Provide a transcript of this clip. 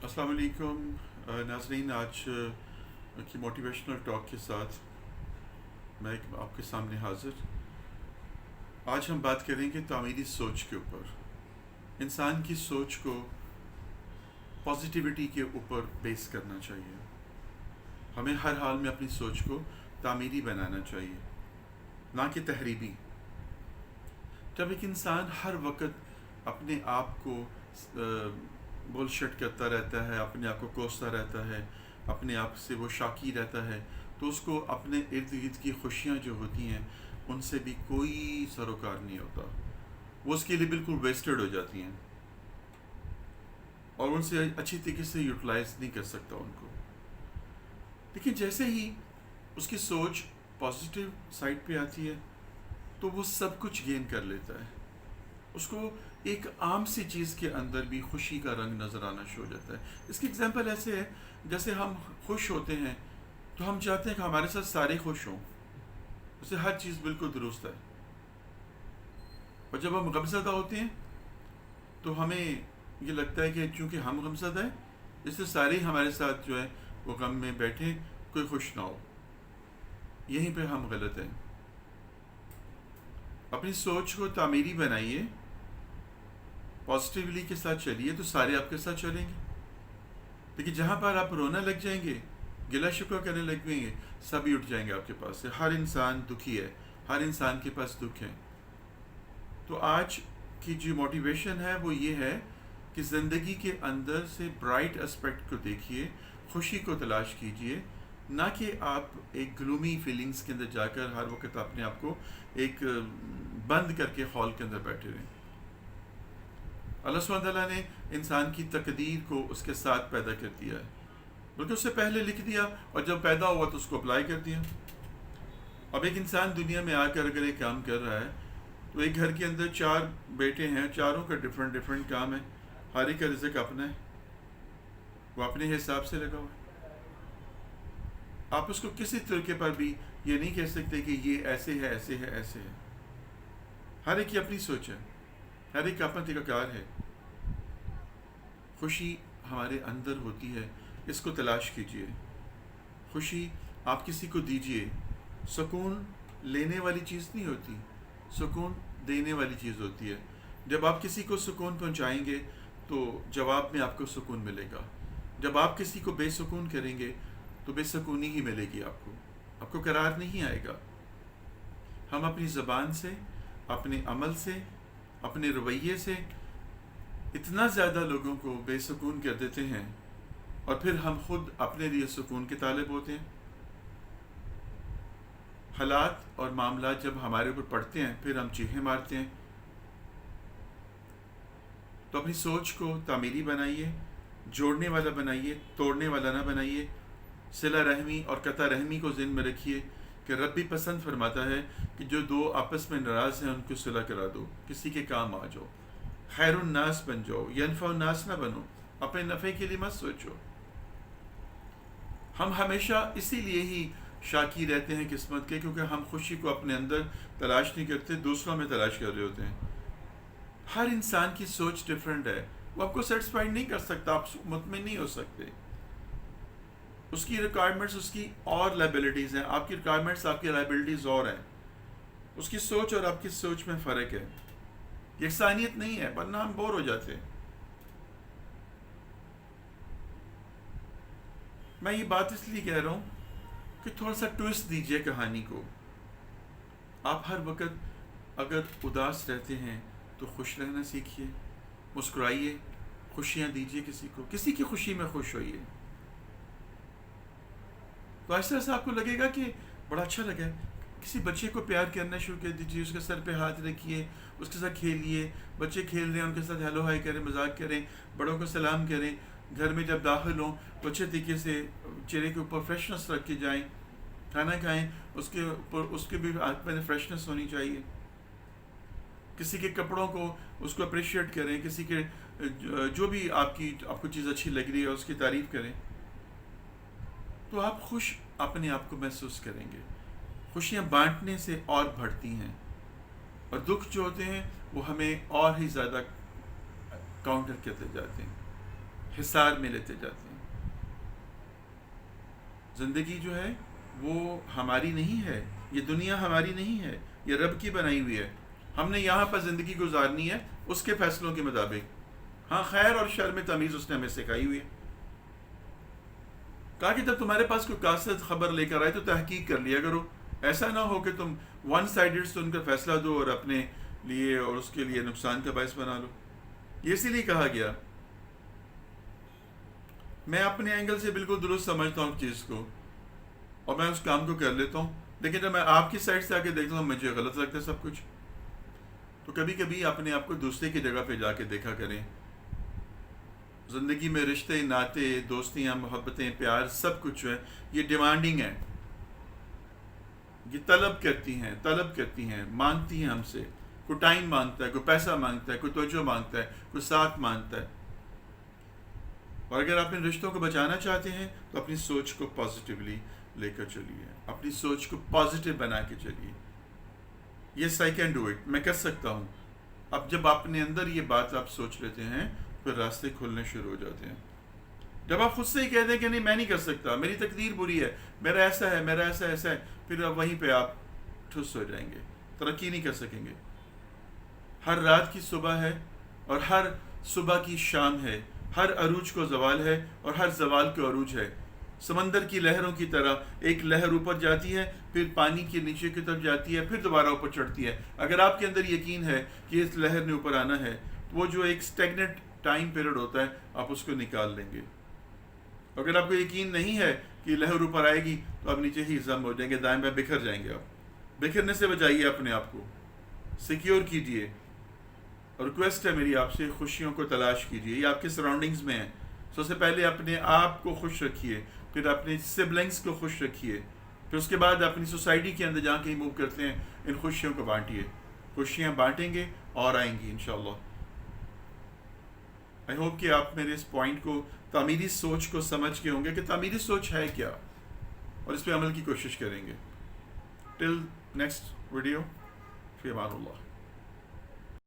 अस्सलाम वालेकुम नाज़रीन। आज की मोटिवेशनल टॉक के साथ मैं आपके सामने हाज़िर। आज हम बात करेंगे तामीरी सोच के ऊपर। इंसान की सोच को पॉजिटिविटी के ऊपर बेस करना चाहिए। हमें हर हाल में अपनी सोच को तामीरी बनाना चाहिए, ना कि तहरीबी। जब एक इंसान हर वक्त अपने आप को बुलशिट करता रहता है, अपने आप को कोसता रहता है, अपने आप से वो शाकी रहता है, तो उसको अपने इर्द गिर्द की खुशियाँ जो होती हैं उनसे भी कोई सरोकार नहीं होता। वो उसके लिए बिल्कुल वेस्टेड हो जाती हैं और उनसे अच्छी तरीके से यूटिलाइज नहीं कर सकता उनको। लेकिन जैसे ही उसकी सोच पॉजिटिव साइड पे आती है तो वो सब कुछ गेन कर लेता है। उसको एक आम सी चीज़ के अंदर भी खुशी का रंग नज़र आना शुरू हो जाता है। इसकी एग्जांपल ऐसे है, जैसे हम खुश होते हैं तो हम चाहते हैं कि हमारे साथ सारे खुश हों, उससे हर चीज़ बिल्कुल दुरुस्त है। और जब हम गमज़दा होते हैं तो हमें ये लगता है कि चूँकि हम गमज़दा हैं इससे सारे हमारे साथ जो है वो गम में बैठे, कोई खुश ना हो। यहीं पे हम गलत हैं। अपनी सोच को तामीरी बनाइए, पॉजिटिवली के साथ चलिए तो सारे आपके साथ चलेंगे। लेकिन जहाँ पर आप रोना लग जाएंगे, गिला शिकवा करने लग जाएंगे, सभी उठ जाएंगे आपके पास से। हर इंसान दुखी है, हर इंसान के पास दुख है। तो आज की जो मोटिवेशन है वो ये है कि ज़िंदगी के अंदर से ब्राइट एस्पेक्ट को देखिए, खुशी को तलाश कीजिए, ना कि आप एक ग्लूमी फीलिंग्स के अंदर जाकर हर वक्त अपने आप को एक बंद करके हॉल के अंदर बैठे रहें। अल्लाह सुब्हानहू तआला ने इंसान की तकदीर को उसके साथ पैदा कर दिया है, बल्कि उससे पहले लिख दिया और जब पैदा हुआ तो उसको अप्लाई कर दिया। अब एक इंसान दुनिया में आकर अगर एक काम कर रहा है तो एक घर के अंदर 4 बेटे हैं, चारों का डिफरेंट डिफरेंट काम है, हर एक का रिज़्क अपना है, वो अपने हिसाब से लगा हुआ है। आप उसको किसी तरीके पर भी ये नहीं कह सकते कि ये ऐसे है ऐसे है ऐसे है। हर एक की अपनी सोच है, हर एक का अपना तरीक़ाकार है। खुशी हमारे अंदर होती है, इसको तलाश कीजिए। खुशी आप किसी को दीजिए। सुकून लेने वाली चीज़ नहीं होती, सुकून देने वाली चीज़ होती है। जब आप किसी को सुकून पहुंचाएंगे तो जवाब में आपको सुकून मिलेगा। जब आप किसी को बेसुकून करेंगे तो बेसुकूनी ही मिलेगी आपको करार नहीं आएगा। हम अपनी ज़बान से, अपने अमल से, अपने रवैये से इतना ज़्यादा लोगों को बेसुकून कर देते हैं और फिर हम खुद अपने लिए सुकून के तालिब होते हैं। हालात और मामला जब हमारे ऊपर पड़ते हैं फिर हम चीखें मारते हैं। तो अपनी सोच को तामीरी बनाइए, जोड़ने वाला बनाइए, तोड़ने वाला ना बनाइए। सिला रहमी और कता रहमी को ज़हन में रखिए कि रब भी पसंद फरमाता है कि जो दो आपस में नाराज़ हैं उनको सुलह करा दो, किसी के काम आ जाओ, खैरुन नास बन जाओ, यनफ़उन नास ना बनो, अपने नफ़े के लिए मत सोचो। हम हमेशा इसीलिए ही शाकी रहते हैं किस्मत के, क्योंकि हम खुशी को अपने अंदर तलाश नहीं करते, दूसरों में तलाश कर रहे होते हैं। हर इंसान की सोच डिफरेंट है, वो आपको सेटिस्फाइड नहीं कर सकता, आप मुतमिन नहीं हो सकते। उसकी रिक्वायरमेंट्स उसकी और लाइबिलिटीज़ हैं, आपकी रिक्वायरमेंट्स आपकी लाइबिलिटीज़ और हैं। उसकी सोच और आपकी सोच में फ़र्क है, यकसानियत नहीं है, वरना हम बोर हो जाते हैं। मैं ये बात इसलिए कह रहा हूँ कि थोड़ा सा ट्विस्ट दीजिए कहानी को। आप हर वक्त अगर उदास रहते हैं तो खुश रहना सीखिए, मुस्कुराइए, खुशियाँ दीजिए किसी को, किसी की खुशी में खुश होइए। तो ऐसा ऐसा आपको लगेगा कि बड़ा अच्छा लगा। किसी बच्चे को प्यार करना शुरू कर दीजिए, उसके सर पे हाथ रखिए, उसके साथ खेलिए। बच्चे खेल रहे हैं उनके साथ हेलो हाय करें, मजाक करें, बड़ों को सलाम करें। घर में जब दाखिल हों तो अच्छे तरीके से चेहरे के ऊपर फ्रेशनेस रख के जाएँ। खाना खाएँ, उसके ऊपर उसके भी हाथ में फ्रेशनेस होनी चाहिए। किसी के कपड़ों को उसको अप्रिशिएट करें, किसी के जो भी आपको चीज़ अच्छी लग रही है उसकी तारीफ़ करें, तो आप खुश अपने आप को महसूस करेंगे। खुशियाँ बांटने से और बढ़ती हैं और दुख जो होते हैं वो हमें और ही ज़्यादा काउंटर करते जाते हैं। حصار میں لیتے جاتے ہیں. زندگی جو ہے وہ ہماری نہیں ہے، یہ دنیا ہماری نہیں ہے، یہ رب کی بنائی ہوئی ہے. ہم نے یہاں پر زندگی گزارنی ہے اس کے فیصلوں کے مطابق. ہاں، خیر اور شر میں تمیز اس نے ہمیں سکھائی ہوئی ہے. کہا کہ جب تمہارے پاس کوئی قاصد خبر لے کر آئے تو تحقیق کر لیا کرو. ایسا نہ ہو کہ تم ون سائیڈڈ سے ان کا فیصلہ دو اور اپنے لیے اور اس کے لیے نقصان کا باعث بنا لو. یہ اسی لیے کہا گیا. میں اپنے اینگل سے بالکل درست سمجھتا ہوں چیز کو اور میں اس کام کو کر لیتا ہوں، لیکن جب میں آپ کی سائڈ سے آ کے دیکھتا ہوں مجھے غلط لگتا ہے سب کچھ. تو کبھی کبھی اپنے آپ کو دوسرے کی جگہ پہ جا کے دیکھا کریں. زندگی میں رشتے، ناطے، دوستیاں، محبتیں، پیار، سب کچھ جو ہے یہ ڈیمانڈنگ ہے. یہ طلب کرتی ہیں، مانگتی ہیں ہم سے. کوئی ٹائم مانگتا ہے، کوئی پیسہ مانگتا ہے، کوئی توجہ مانگتا ہے، کوئی ساتھ مانگتا ہے. اور اگر آپ ان رشتوں کو بچانا چاہتے ہیں تو اپنی سوچ کو پازیٹیولی لے کر چلیے، اپنی سوچ کو پازیٹیو بنا کے چلیے. یس آئی کین ڈو اٹ، میں کر سکتا ہوں. اب جب اپنے اندر یہ بات آپ سوچ لیتے ہیں پھر راستے کھلنے شروع ہو جاتے ہیں. جب آپ خود سے ہی کہہ دیں کہ نہیں میں نہیں کر سکتا، میری تقدیر بری ہے، میرا ایسا ہے، میرا ایسا ہے، پھر اب وہیں پہ آپ ٹھس ہو جائیں گے، ترقی نہیں کر سکیں گے. ہر رات کی صبح ہے اور ہر صبح کی شام ہے، ہر عروج کو زوال ہے اور ہر زوال کو عروج ہے. سمندر کی لہروں کی طرح ایک لہر اوپر جاتی ہے، پھر پانی کے نیچے کی طرف جاتی ہے، پھر دوبارہ اوپر چڑھتی ہے. اگر آپ کے اندر یقین ہے کہ اس لہر نے اوپر آنا ہے، وہ جو ایک اسٹیگنٹ ٹائم پیریڈ ہوتا ہے آپ اس کو نکال لیں گے. اگر آپ کو یقین نہیں ہے کہ لہر اوپر آئے گی تو آپ نیچے ہی ضم ہو جائیں گے، دائیں بائیں بکھر جائیں گے. آپ بکھرنے سے بچائیے اپنے آپ کو، سیکیور کیجیے. اور ریکویسٹ ہے میری آپ سے، خوشیوں کو تلاش کیجیے، یہ آپ کے سراؤنڈنگز میں ہیں. سب سے پہلے اپنے آپ کو خوش رکھیے، پھر اپنے سبلنگس کو خوش رکھیے، پھر اس کے بعد اپنی سوسائٹی کے اندر جہاں کہیں موو کرتے ہیں ان خوشیوں کو بانٹیے. خوشیاں بانٹیں گے اور آئیں گی انشاءاللہ. آئی ہوپ کہ آپ میرے اس پوائنٹ کو، تعمیری سوچ کو سمجھ کے ہوں گے کہ تعمیری سوچ ہے کیا، اور اس پہ عمل کی کوشش کریں گے. ٹل نیکسٹ ویڈیو، فی امان اللہ.